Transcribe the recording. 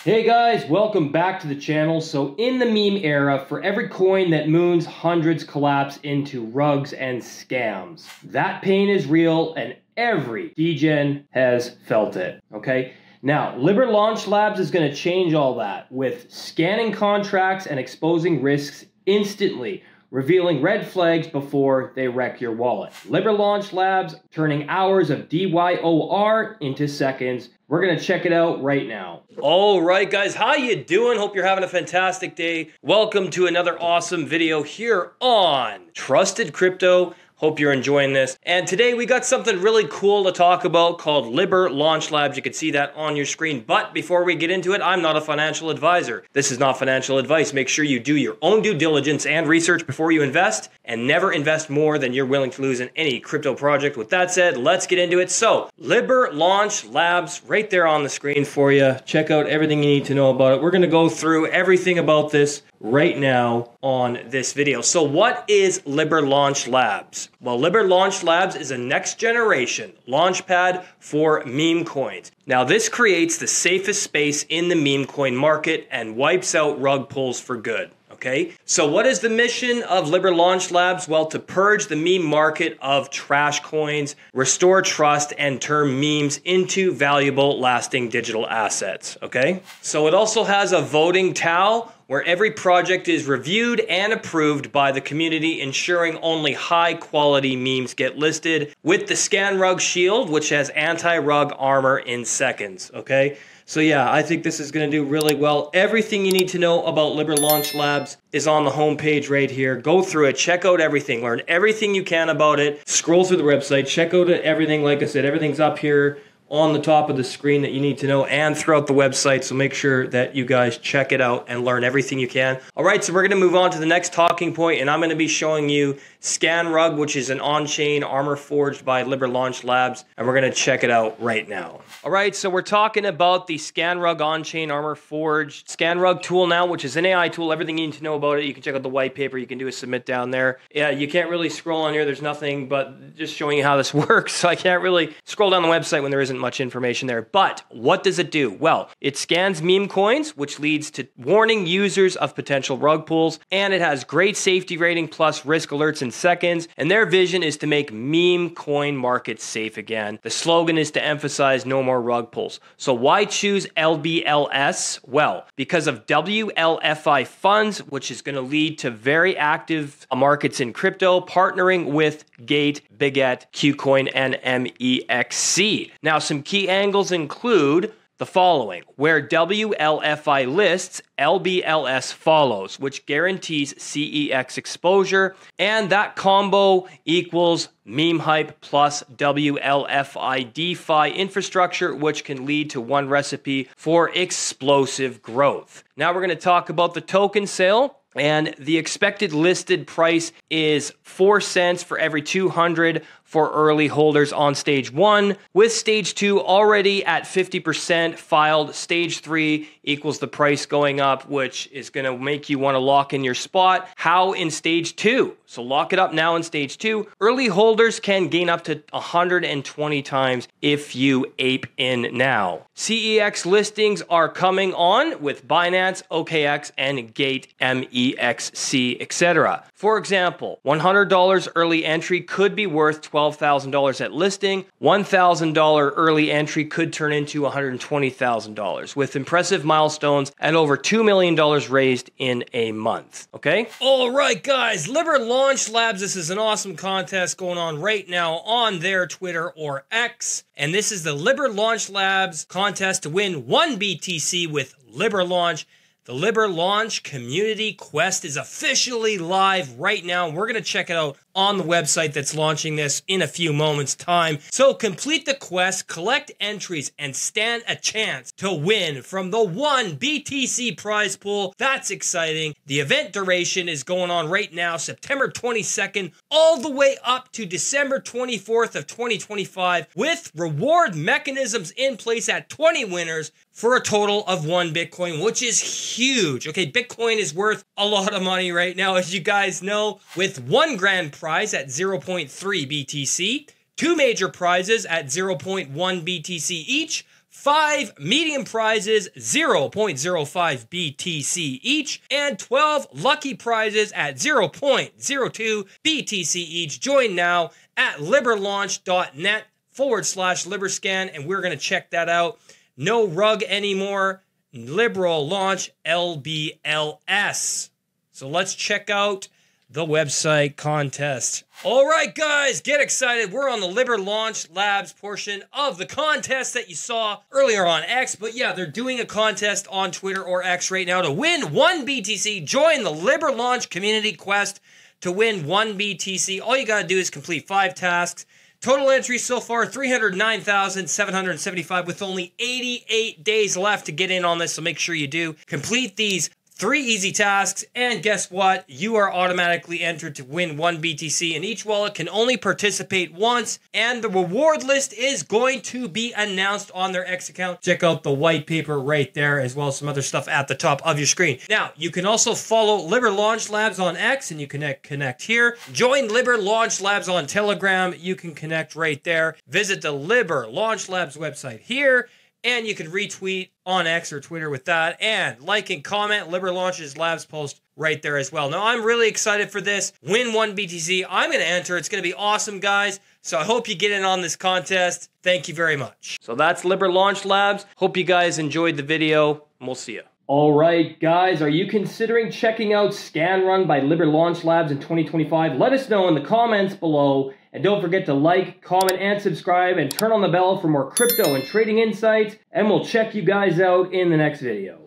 Hey guys, welcome back to the channel. So in the meme era, for every coin that moons, hundreds collapse into rugs and scams. That pain is real and every degen has felt it, okay? Now, Liberlaunch Labs is going to change all that with scanning contracts and exposing risks instantly, revealing red flags before they wreck your wallet. Liberlaunch Labs turning hours of DYOR into seconds. We're gonna check it out right now. All right, guys, how you doing? Hope you're having a fantastic day. Welcome to another awesome video here on Trusted Crypto. Hope you're enjoying this. And today we got something really cool to talk about called Liberlaunch Labs. You can see that on your screen. But before we get into it, I'm not a financial advisor. This is not financial advice. Make sure you do your own due diligence and research before you invest, and never invest more than you're willing to lose in any crypto project. With that said, let's get into it. So, Liberlaunch Labs right there on the screen for you. Check out everything you need to know about it. We're going to go through everything about this right now on this video. So what is Liberlaunch Labs? Well, Liberlaunch Labs is a next generation launchpad for meme coins. Now this creates the safest space in the meme coin market and wipes out rug pulls for good. Okay, so what is the mission of Liberlaunch Labs? Well, to purge the meme market of trash coins, restore trust, and turn memes into valuable, lasting digital assets. Okay, so it also has a voting towel where every project is reviewed and approved by the community, ensuring only high quality memes get listed, with the ScanRug shield, which has anti-rug armor in seconds. Okay. So yeah, I think this is going to do really well. Everything you need to know about Liberlaunch Labs is on the homepage right here. Go through it, check out everything, learn everything you can about it, scroll through the website, check out everything. Like I said, everything's up here on the top of the screen that you need to know and throughout the website. So make sure that you guys check it out and learn everything you can. All right, so we're going to move on to the next talking point, and I'm going to be showing you ScanRug, which is an on-chain armor forged by Liberlaunch Labs, and we're going to check it out right now. All right, so we're talking about the ScanRug on-chain armor forged ScanRug tool now, which is an AI tool. Everything you need to know about it. You can check out the white paper. You can do a submit down there. Yeah, you can't really scroll on here. There's nothing but just showing you how this works. So I can't really scroll down the website when there isn't much information there. But what does it do? Well, it scans meme coins, which leads to warning users of potential rug pulls, and it has great safety rating plus risk alerts in seconds, and their vision is to make meme coin markets safe again. The slogan is to emphasize no more rug pulls. So why choose LBLS? Well, because of WLFI funds, which is going to lead to very active markets in crypto, partnering with Gate, Biget, KuCoin, and MEXC. Now, some key angles include the following: where WLFI lists, LBLS follows, which guarantees CEX exposure, and that combo equals meme hype plus WLFI DeFi infrastructure, which can lead to one recipe for explosive growth. Now we're going to talk about the token sale. And the expected listed price is 4 cents for every 200 for early holders on stage 1, with stage 2 already at 50% filed. Stage 3 equals the price going up, which is going to make you want to lock in your spot. How in stage 2? So lock it up now in stage 2. Early holders can gain up to 120 times if you ape in now. CEX listings are coming on with Binance, OKX, and Gate, MEXC, etc. For example, $100 early entry could be worth $12,000 at listing. $1,000 early entry could turn into $120,000 with impressive milestones and over $2 million raised in a month. Okay? All right, guys. Liberlaunch Labs. This is an awesome contest going on right now on their Twitter or X. And this is the Liberlaunch Labs contest to win 1 BTC with Liberlaunch. The Liberlaunch Community Quest is officially live right now. We're going to check it out on the website that's launching this in a few moments' time. So complete the quest, collect entries, and stand a chance to win from the 1 BTC prize pool. That's exciting. The event duration is going on right now, September 22nd, all the way up to December 24th of 2025, with reward mechanisms in place at 20 winners for a total of 1 Bitcoin, which is huge. Okay, Bitcoin is worth a lot of money right now, as you guys know, with 1 grand prize at 0.3 BTC, 2 major prizes at 0.1 BTC each, 5 medium prizes, 0.05 BTC each, and 12 lucky prizes at 0.02 BTC each. Join now at liberlaunch.net/Liberscan, and we're going to check that out. No rug anymore. Liberlaunch LBLS. So let's check out the website contest. All right, guys, get excited. We're on the Liberlaunch Labs portion of the contest that you saw earlier on X. But yeah, they're doing a contest on Twitter or X right now to win 1 BTC. Join the Liberlaunch community quest to win 1 BTC. All you got to do is complete 5 tasks. Total entries so far, 309,775 with only 88 days left to get in on this. So make sure you do complete these 3 easy tasks, and guess what? You are automatically entered to win 1 BTC, and each wallet can only participate once, and the reward list is going to be announced on their X account. Check out the white paper right there, as well as some other stuff at the top of your screen. Now, you can also follow Liberlaunch Labs on X, and you can connect here. Join Liberlaunch Labs on Telegram. You can connect right there. Visit the Liberlaunch Labs website here, and you can retweet on X or Twitter with that. And like and comment Liberlaunch's Labs post right there as well. Now, I'm really excited for this. Win 1 BTC. I'm going to enter. It's going to be awesome, guys. So I hope you get in on this contest. Thank you very much. So that's Liberlaunch Labs. Hope you guys enjoyed the video, and we'll see you. All right, guys, are you considering checking out ScanRug by Liberlaunch Labs in 2025? Let us know in the comments below. And don't forget to like, comment, and subscribe, and turn on the bell for more crypto and trading insights. And we'll check you guys out in the next video.